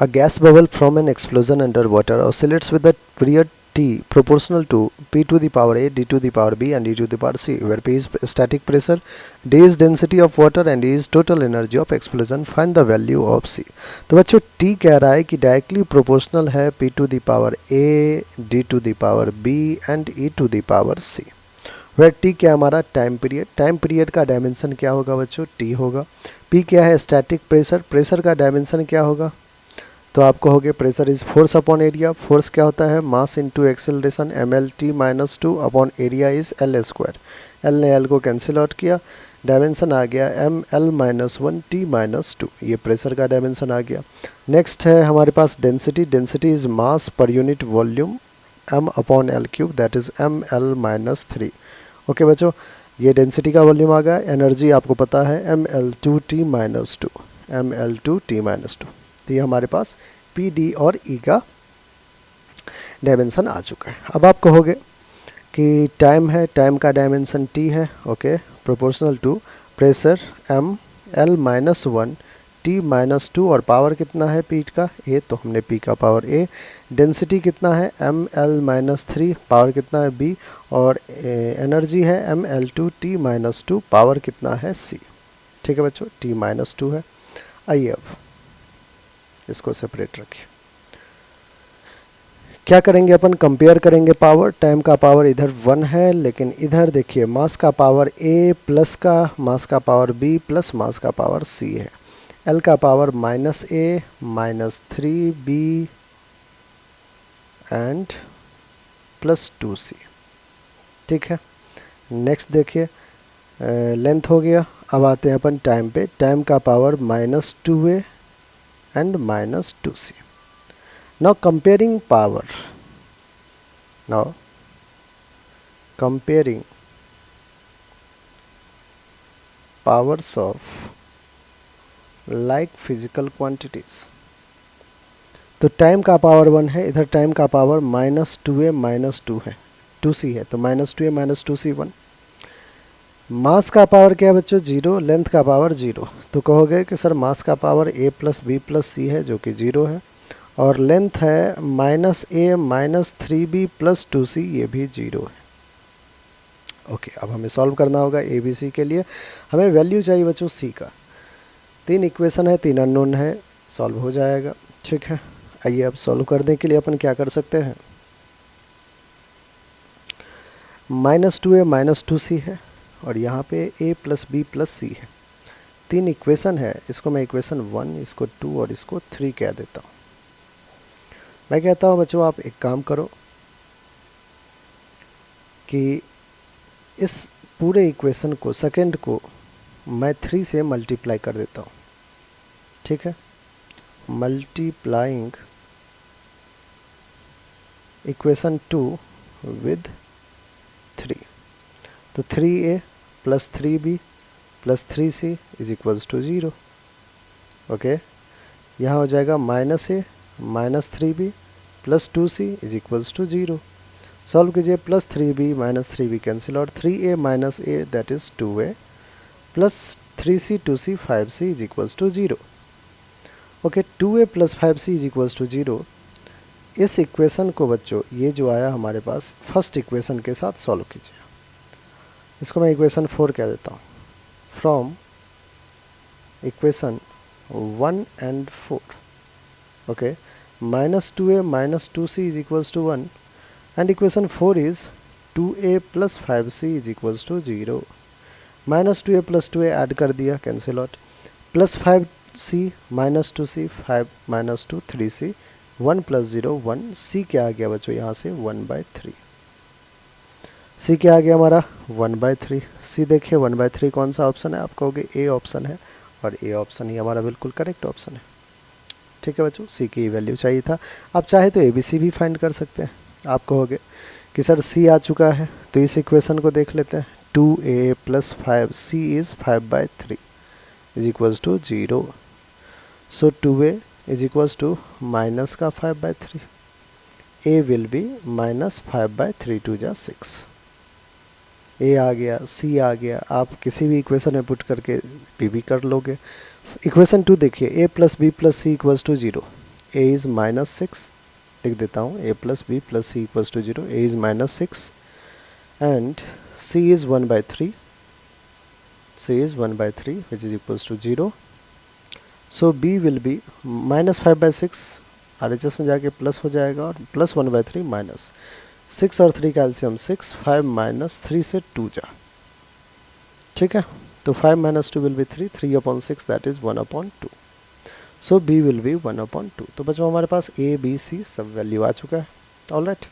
A gas bubble from an explosion underwater oscillates with a period t proportional to p to the power a, d to the power b and e to the power c, where p is static pressure, d is density of water and e is total energy of explosion. Find the value of c. तो बच्चों t कह रहा है कि directly proportional है p to the power a, d to the power b and e to the power c, where t क्या हमारा time period का डायमेंशन क्या होगा बच्चों, t होगा. p क्या है स्टैटिक प्रेशर का डायमेंशन क्या होगा, तो आप कहोगे pressure is force upon area. Force क्या होता है, mass into acceleration, mlt-2 upon area is l square. l ने l को कैंसिल आउट किया, डायमेंशन आ गया ml-1t-2, ये प्रेशर का डायमेंशन आ गया. नेक्स्ट है हमारे पास density is mass per unit volume m upon l cube, that is ml-3. Okay बच्चों, ये डेंसिटी का वॉल्यूम आ गया. एनर्जी आपको पता है ml2t-2, तो ये हमारे पास पी डी और ई का डायमेंशन आ चुका है. अब आप कहोगे कि टाइम है, टाइम का डायमेंशन टी है, okay, proportional to pressure M l-1 t-2 और पावर कितना है पी का ए, तो हमने पी का पावर ए. डेंसिटी कितना है ml-3, पावर कितना है बी, और एनर्जी है ml2t-2, पावर कितना है सी. ठीक है बच्चों, t-2 है. आइए अब इसको सेपरेट रखिए. क्या करेंगे अपन, कंपेयर करेंगे पावर. टाइम का पावर इधर 1 है, लेकिन इधर देखिए मास का पावर a प्लस का मास का पावर b प्लस मास का पावर c है. l का power -a -3b and plus 2c. ठीक है, नेक्स्ट देखिए लेंथ हो गया. अब आते हैं अपन टाइम पे. टाइम का power -2a and -2c. Now comparing power. Now comparing powers of like physical quantities. तो टाइम का पावर 1 है, इधर टाइम का पावर -2a -2 है, 2c है, तो -2a -2c 1. मास का पावर क्या है बच्चों, 0. लेंथ का पावर 0. तो कहोगे कि सर मास का power a plus b plus c है, जो कि 0 है, और लेंथ है -a -3b प्लस 2c, ये भी 0 है. ओके, अब हमें सॉल्व करना होगा ए बी सी के लिए. हमें वैल्यू चाहिए बच्चों c का. 3 इक्वेशन है, 3 अननोन है, सॉल्व हो जाएगा. ठीक है, आइए अब सॉल्व करने के लिए अपन क्या कर सकते हैं. -2a -2c है, और यहाँ पे a प्लस बी प्लस सी है. 3 इक्वेशन है, इसको मैं इक्वेशन 1, इसको 2 और इसको 3 कह देता हूँ. मैं कहता हूँ बच्चों आप एक काम करो कि इस पूरे इक्वेशन को, सेकंड को मैं 3 से मल्टीप्लाई कर देता हूँ. ठीक है, मल्टीप्लाइंग इक्वेशन 2 विद 3. तो 3a plus 3b plus 3c is equals to 0. Okay, यहाँ हो जाएगा -a -3b plus 2c is equals to 0. Solve कीजिए. Plus 3b minus 3b cancel और 3a minus a that is 2a plus 3c 2c 5c is equals to 0. Okay, 2a plus 5c is equals to 0. इस equation को बच्चों, ये जो आया हमारे पास, first equation के साथ सॉल्व कीजिए. इसको मैं इक्वेशन 4 कह देता हूँ. From equation 1 and 4, okay, -2a -2c is equals to 1 and equation 4 is 2a plus 5c is equals to 0. -2a plus 2a add कर दिया, cancel out, plus 5c minus 2c 5 minus 2 3c 1 plus 0 1. c क्या आ गया बच्चों यहाँ से 1/3. c क्या आ गया हमारा 1/3. c देखिए 1/3 कौन सा ऑप्शन है, आप कहोगे ए ऑप्शन है, और ए ऑप्शन ही हमारा बिल्कुल करेक्ट ऑप्शन है. ठीक है बच्चों, c की वैल्यू चाहिए था. आप चाहे तो ए बी सी भी फाइंड कर सकते हैं. आप कहोगे कि सर c आ चुका है, तो इस इक्वेशन को देख लेते हैं. 2a plus 5c is 5/3 is equals to 0. So 2a is equals to minus का 5/3. a विल बी -5/3 2 जा 6. ए आ गया, सी आ गया, आप किसी भी इक्वेशन में पुट करके भी कर लोगे. इक्वेशन 2 देखिए, a plus b plus c equals to 0. a is -6, लिख देता हूँ a plus b plus c equals to 0, a is -6 and c is 1/3, c is 1/3 which is equals to 0. So b will be -5/6, RHS में जाके plus हो जाएगा और plus 1/3 minus 6 और 3 का एलसीएम 6, 5 माइनस 3 से 2 जा, ठीक है। तो 5 minus 2 will be 3, 3/6 that is 1/2. So b will be 1/2. तो बच्चों हमारे पास a b c सब वैल्यू आ चुका है। ऑलराइट।